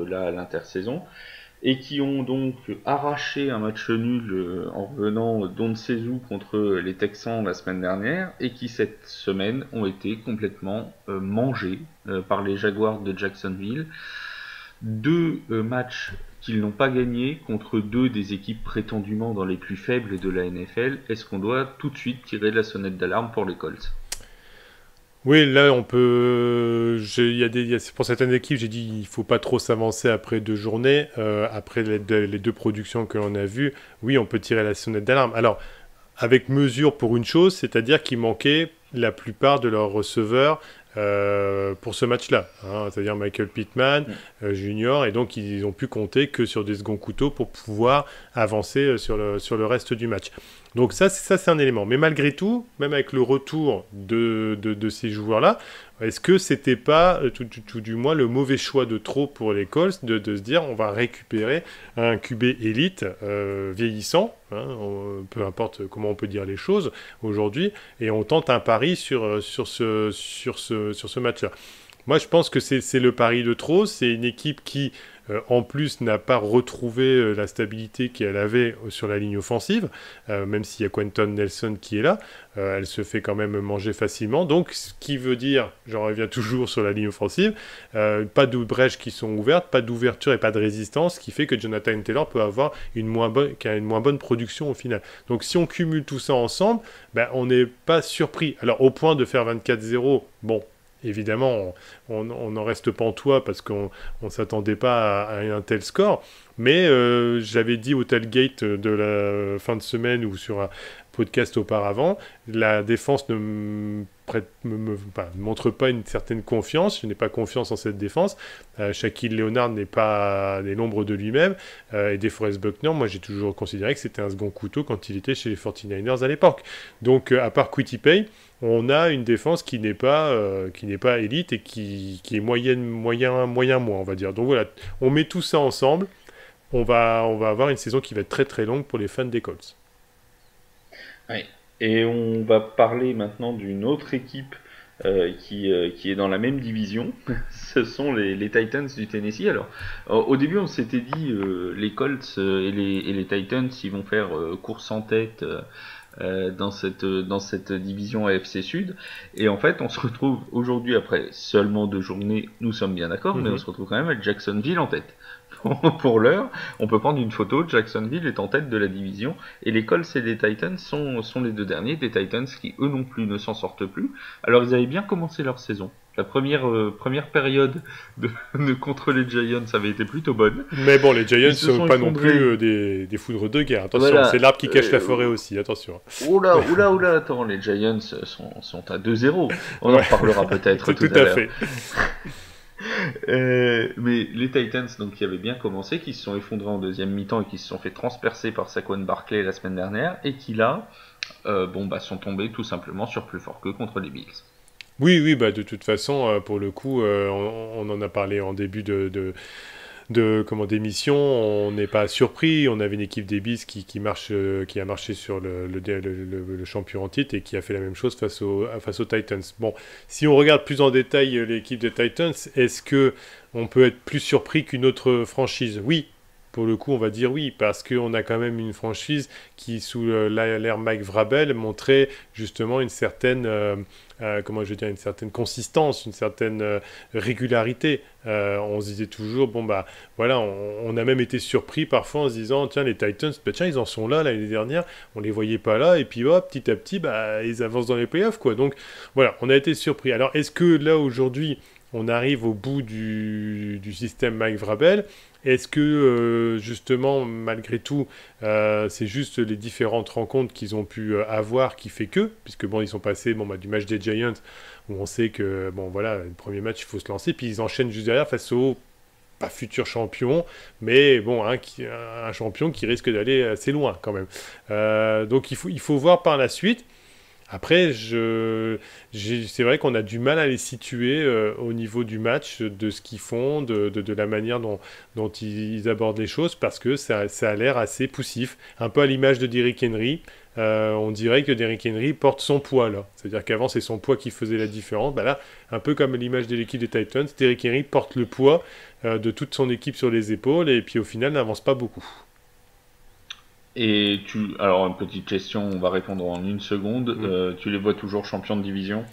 là à l'intersaison, et qui ont donc arraché un match nul en revenant d'Onsezu contre les Texans la semaine dernière, et qui cette semaine ont été complètement mangés par les Jaguars de Jacksonville. 2 matchs qu'ils n'ont pas gagnés contre 2 des équipes prétendument dans les plus faibles de la NFL. Est-ce qu'on doit tout de suite tirer la sonnette d'alarme pour les Colts ? Oui, là, on peut. Pour certaines équipes, j'ai dit il ne faut pas trop s'avancer après 2 journées. Après les 2 productions que l'on a vues, oui, on peut tirer la sonnette d'alarme. Alors, avec mesure pour une chose, c'est-à-dire qu'il manquait la plupart de leurs receveurs pour ce match-là, c'est-à-dire Michael Pittman Junior, et donc ils ont pu compter que sur des seconds couteaux pour pouvoir avancer sur le reste du match. Donc ça c'est un élément. Mais malgré tout, même avec le retour de ces joueurs-là, est-ce que c'était pas, tout du moins, le mauvais choix de trop pour les Colts de se dire on va récupérer un QB élite vieillissant, peu importe comment on peut dire les choses aujourd'hui, et on tente un pari sur ce match-là. Moi, je pense que c'est le pari de trop. C'est une équipe qui, en plus, n'a pas retrouvé la stabilité qu'elle avait sur la ligne offensive, même s'il y a Quentin Nelson qui est là. Elle se fait quand même manger facilement. Donc, ce qui veut dire, j'en reviens toujours sur la ligne offensive, pas de brèches qui sont ouvertes, pas d'ouverture et pas de résistance, ce qui fait que Jonathan Taylor peut avoir une moins bonne production au final. Donc, si on cumule tout ça ensemble, on n'est pas surpris. Alors, au point de faire 24-0, bon, évidemment, on n'en reste pantois parce qu'on ne s'attendait pas à un tel score. Mais j'avais dit au tailgate de la fin de semaine ou sur un podcast auparavant, la défense ne montre pas une certaine confiance. Je n'ai pas confiance en cette défense. Shaquille Leonard n'est l'ombre de lui-même. Et DeForest Buckner, moi j'ai toujours considéré que c'était un second couteau quand il était chez les 49ers à l'époque. Donc à part Quitty-Pay, on a une défense qui n'est pas élite et qui est moyen, on va dire. Donc voilà, on met tout ça ensemble. On va avoir une saison qui va être très très longue pour les fans des Colts. Oui. Et on va parler maintenant d'une autre équipe qui est dans la même division. Ce sont les Titans du Tennessee. Alors, au début, on s'était dit les Colts et les Titans, ils vont faire course en tête dans cette division AFC Sud. Et en fait, on se retrouve aujourd'hui, après seulement 2 journées, nous sommes bien d'accord, mais on se retrouve quand même avec Jacksonville en tête. Pour l'heure, on peut prendre une photo, Jacksonville est en tête de la division, et les Colts et les Titans sont les 2 derniers, des Titans qui eux non plus ne s'en sortent plus. Alors ils avaient bien commencé leur saison. La première période contre les Giants avait été plutôt bonne. Mais bon, les Giants ne sont pas non plus des foudres de guerre. Attention, voilà, c'est l'arbre qui cache la forêt aussi, attention. Oula, attends, les Giants sont à 2-0. On en reparlera peut-être tout à l'heure. Fait. Mais les Titans, donc, qui avaient bien commencé, qui se sont effondrés en deuxième mi-temps et qui se sont fait transpercer par Saquon Barkley la semaine dernière, et qui là, sont tombés tout simplement sur plus fort qu'eux contre les Bills. Oui, de toute façon, pour le coup, on en a parlé en début d'émission, on n'est pas surpris. On avait une équipe des Bills qui a marché sur le champion en titre et qui a fait la même chose face aux Titans. Bon, si on regarde plus en détail l'équipe des Titans, est-ce que on peut être plus surpris qu'une autre franchise ? Oui. Pour le coup, on va dire oui, parce qu'on a quand même une franchise qui, sous l'ère Mike Vrabel, montrait justement une certaine, une certaine consistance, une certaine régularité. On se disait toujours, bon bah voilà, on a même été surpris parfois en se disant, tiens les Titans, bah, tiens ils en sont là l'année dernière, on les voyait pas là, et puis hop, petit à petit, bah ils avancent dans les playoffs quoi. Donc voilà, on a été surpris. Alors est-ce que là aujourd'hui on arrive au bout du système Mike Vrabel? Est-ce que justement, malgré tout, c'est juste les différentes rencontres qu'ils ont pu avoir qui fait que, puisque bon, ils sont passés bon, bah, du match des Giants où on sait que bon voilà, le premier match il faut se lancer, puis ils enchaînent juste derrière face au pas futur champion, mais bon un champion qui risque d'aller assez loin quand même. Donc il faut voir par la suite. Après, c'est vrai qu'on a du mal à les situer au niveau du match, de ce qu'ils font, de la manière dont ils abordent les choses, parce que ça a l'air assez poussif. Un peu à l'image de Derrick Henry. On dirait que Derrick Henry porte son poids là. C'est-à-dire qu'avant, c'est son poids qui faisait la différence. Bah là, un peu comme l'image de l'équipe des Titans, Derrick Henry porte le poids de toute son équipe sur les épaules, et puis au final, n'avance pas beaucoup. Alors une petite question, on va répondre en une seconde. Mm. Tu les vois toujours champions de division?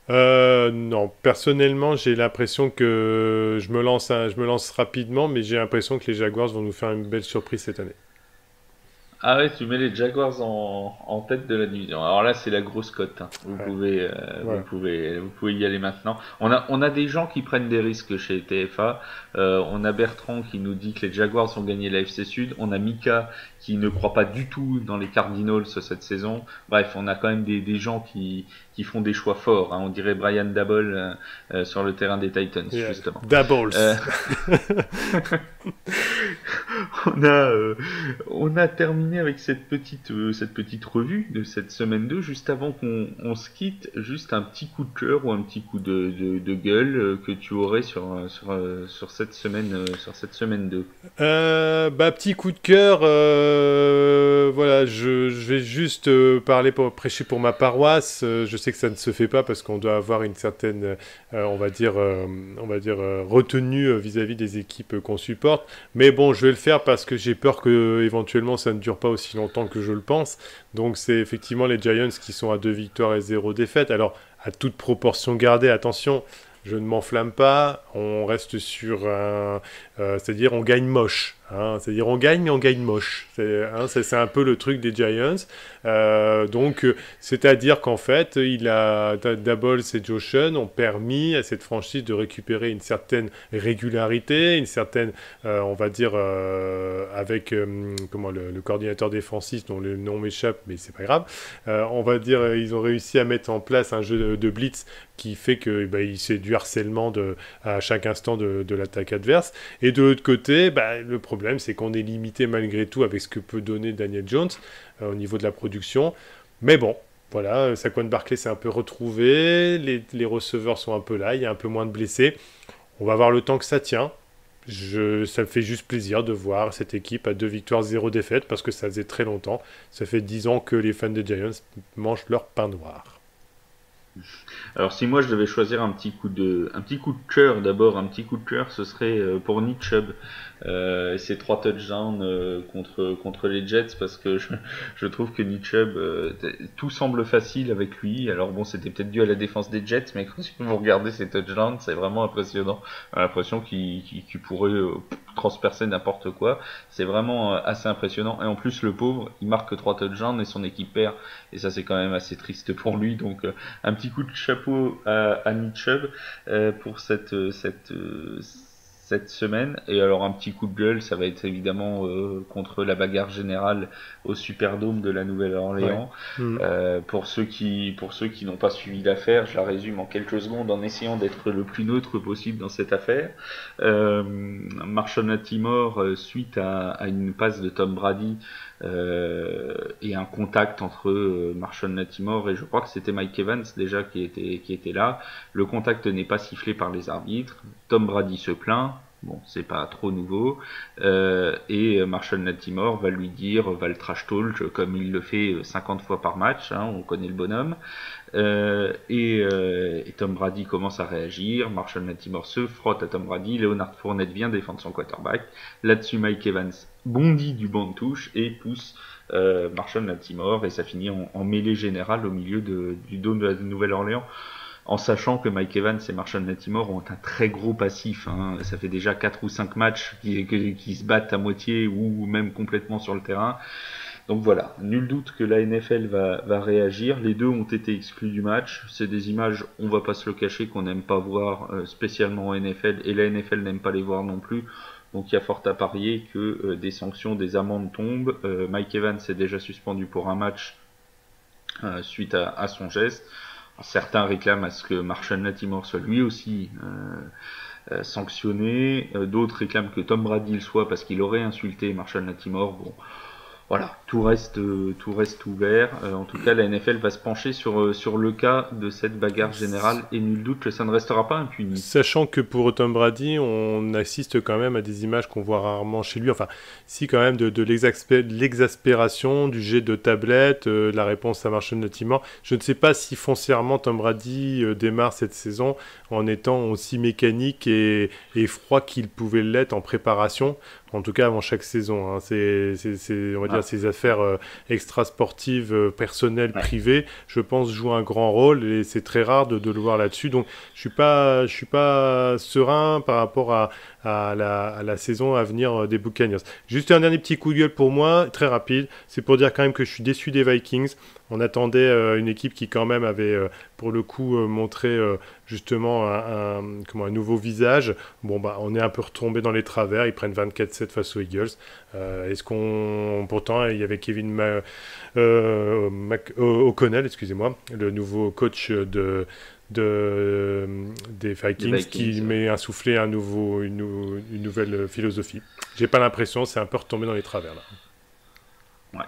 Non, personnellement, j'ai l'impression que je me lance rapidement, mais j'ai l'impression que les Jaguars vont nous faire une belle surprise cette année. Ah ouais, tu mets les Jaguars en tête de la division. Alors là, c'est la grosse cote, hein. Ouais, voilà. Vous pouvez y aller maintenant. On a des gens qui prennent des risques chez TFA. On a Bertrand qui nous dit que les Jaguars ont gagné la FC Sud. On a Mika qui ne croit pas du tout dans les Cardinals cette saison. Bref, on a quand même des gens qui font des choix forts, hein. On dirait Brian Dabble sur le terrain des Titans, Yeah. justement. Euh, Doubles. on a, euh, on a terminé avec cette petite revue de cette semaine 2. Juste avant qu'on se quitte, juste un petit coup de cœur ou un petit coup de gueule que tu aurais sur cette semaine 2. Bah, petit coup de cœur, voilà, je vais juste prêcher pour ma paroisse. Je sais que ça ne se fait pas parce qu'on doit avoir une certaine, retenue vis-à-vis des équipes qu'on supporte. Mais bon, je vais le faire parce que j'ai peur que éventuellement ça ne dure pas aussi longtemps que je le pense. Donc c'est effectivement les Giants qui sont à 2 victoires et 0 défaites. Alors, à toute proportion gardée, attention. Je ne m'enflamme pas, on reste sur un, c'est-à-dire on gagne moche, hein, c'est-à-dire on gagne mais on gagne moche. C'est un peu le truc des Giants. C'est-à-dire qu'en fait, Daboll et Joshen ont permis à cette franchise de récupérer une certaine régularité, une certaine, on va dire, avec le coordinateur défensif dont le nom m'échappe, mais c'est pas grave. On va dire, ils ont réussi à mettre en place un jeu de blitz qui fait que c'est du harcèlement à chaque instant de l'attaque adverse. Et de l'autre côté, le problème, c'est qu'on est limité malgré tout avec ce que peut donner Daniel Jones au niveau de la production. Mais bon, voilà, Saquon Barkley s'est un peu retrouvé, les receveurs sont un peu là, il y a un peu moins de blessés. On va voir le temps que ça tient. Ça me fait juste plaisir de voir cette équipe à 2 victoires, 0 défaites, parce que ça faisait très longtemps. Ça fait 10 ans que les fans des Giants mangent leur pain noir. Alors si moi je devais choisir un petit coup de cœur d'abord, un petit coup de cœur, ce serait pour Nick Chubb et ses 3 touchdowns contre les Jets parce que je trouve que Nick Chubb, tout semble facile avec lui. Alors bon, c'était peut-être dû à la défense des Jets, mais quand vous regardez ses touchdowns, c'est vraiment impressionnant. On a l'impression qu'il pourrait transpercer n'importe quoi. C'est vraiment assez impressionnant. Et en plus, le pauvre, il marque 3 touchdowns et son équipe perd. Et ça, c'est quand même assez triste pour lui. Donc, un petit coup de chapeau à Nick Chubb pour cette semaine. Et alors un petit coup de gueule, ça va être évidemment contre la bagarre générale au Superdome de la Nouvelle-Orléans. Ouais. Mmh. Pour ceux qui n'ont pas suivi l'affaire, je la résume en quelques secondes en essayant d'être le plus neutre possible dans cette affaire. Marshon Lattimore, suite à une passe de Tom Brady et un contact entre Marshon Lattimore et je crois que c'était Mike Evans déjà qui était là. Le contact n'est pas sifflé par les arbitres. Tom Brady se plaint. Bon, c'est pas trop nouveau. Et Marshon Lattimore va lui dire, va le trash talk comme il le fait 50 fois par match. Hein, on connaît le bonhomme. Et Tom Brady commence à réagir. Marshon Lattimore se frotte à Tom Brady. Leonard Fournette vient défendre son quarterback. Là-dessus, Mike Evans bondit du banc de touche et pousse Marshon Lattimore et ça finit en mêlée générale au milieu du dôme de la Nouvelle-Orléans. en sachant que Mike Evans et Marshall Lattimore ont un très gros passif. Hein. Ça fait déjà 4 ou 5 matchs qui se battent à moitié ou même complètement sur le terrain. Donc voilà, nul doute que la NFL va réagir. Les deux ont été exclus du match. C'est des images, on va pas se le cacher, qu'on n'aime pas voir spécialement en NFL, et la NFL n'aime pas les voir non plus. Donc il y a fort à parier que des sanctions, des amendes tombent. Mike Evans est déjà suspendu pour un match suite à son geste. Certains réclament à ce que Marshall Lattimore soit lui aussi sanctionné. D'autres réclament que Tom Brady le soit parce qu'il aurait insulté Marshall Lattimore. Bon, voilà, tout reste ouvert. En tout cas, la NFL va se pencher sur le cas de cette bagarre générale et nul doute que ça ne restera pas impuni. Sachant que pour Tom Brady, on assiste quand même à des images qu'on voit rarement chez lui. Enfin, si quand même de l'exaspération, du jet de tablette, la réponse à Marshall Lattimore. Je ne sais pas si foncièrement Tom Brady démarre cette saison en étant aussi mécanique et froid qu'il pouvait l'être en préparation. En tout cas, avant chaque saison. Hein. C'est, on va dire, ces affaires extra-sportives, personnelles, privées, je pense, jouent un grand rôle et c'est très rare de le voir là-dessus. Donc, je suis pas serein par rapport à la saison à venir des Buccaneers. Juste un dernier petit coup de gueule pour moi, très rapide. C'est pour dire quand même que je suis déçu des Vikings. On attendait une équipe qui quand même avait, pour le coup, montré justement un nouveau visage. Bon, bah, on est un peu retombé dans les travers. Ils prennent 24-7 face aux Eagles. Pourtant, il y avait Kevin O'Connell, excusez-moi, le nouveau coach des Vikings qui met insoufflé une nouvelle philosophie. J'ai pas l'impression, c'est un peu retombé dans les travers là. Ouais.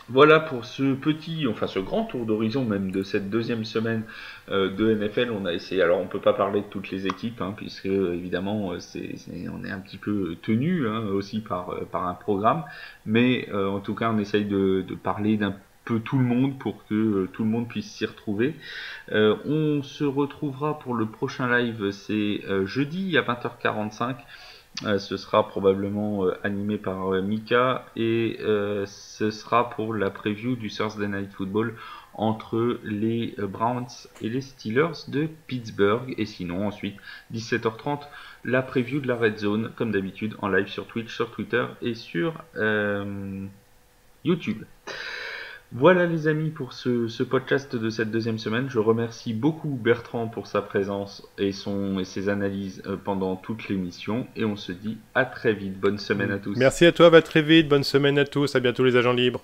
Voilà pour ce grand tour d'horizon même de cette deuxième semaine de NFL. On a essayé, alors on peut pas parler de toutes les équipes, hein, puisque évidemment on est un petit peu tenu aussi par un programme, mais en tout cas on essaye de parler d'un peu tout le monde pour que tout le monde puisse s'y retrouver. On se retrouvera pour le prochain live, c'est jeudi à 20h45. Ce sera probablement animé par Mika et ce sera pour la preview du Thursday Night Football entre les Browns et les Steelers de Pittsburgh. Et sinon ensuite 17h30 la preview de la Red Zone comme d'habitude en live sur Twitch, sur Twitter et sur YouTube. Voilà les amis pour ce podcast de cette deuxième semaine. Je remercie beaucoup Bertrand pour sa présence et ses analyses pendant toute l'émission. Et on se dit à très vite. Bonne semaine à tous. Merci à toi, va très vite. Bonne semaine à tous. À bientôt les agents libres.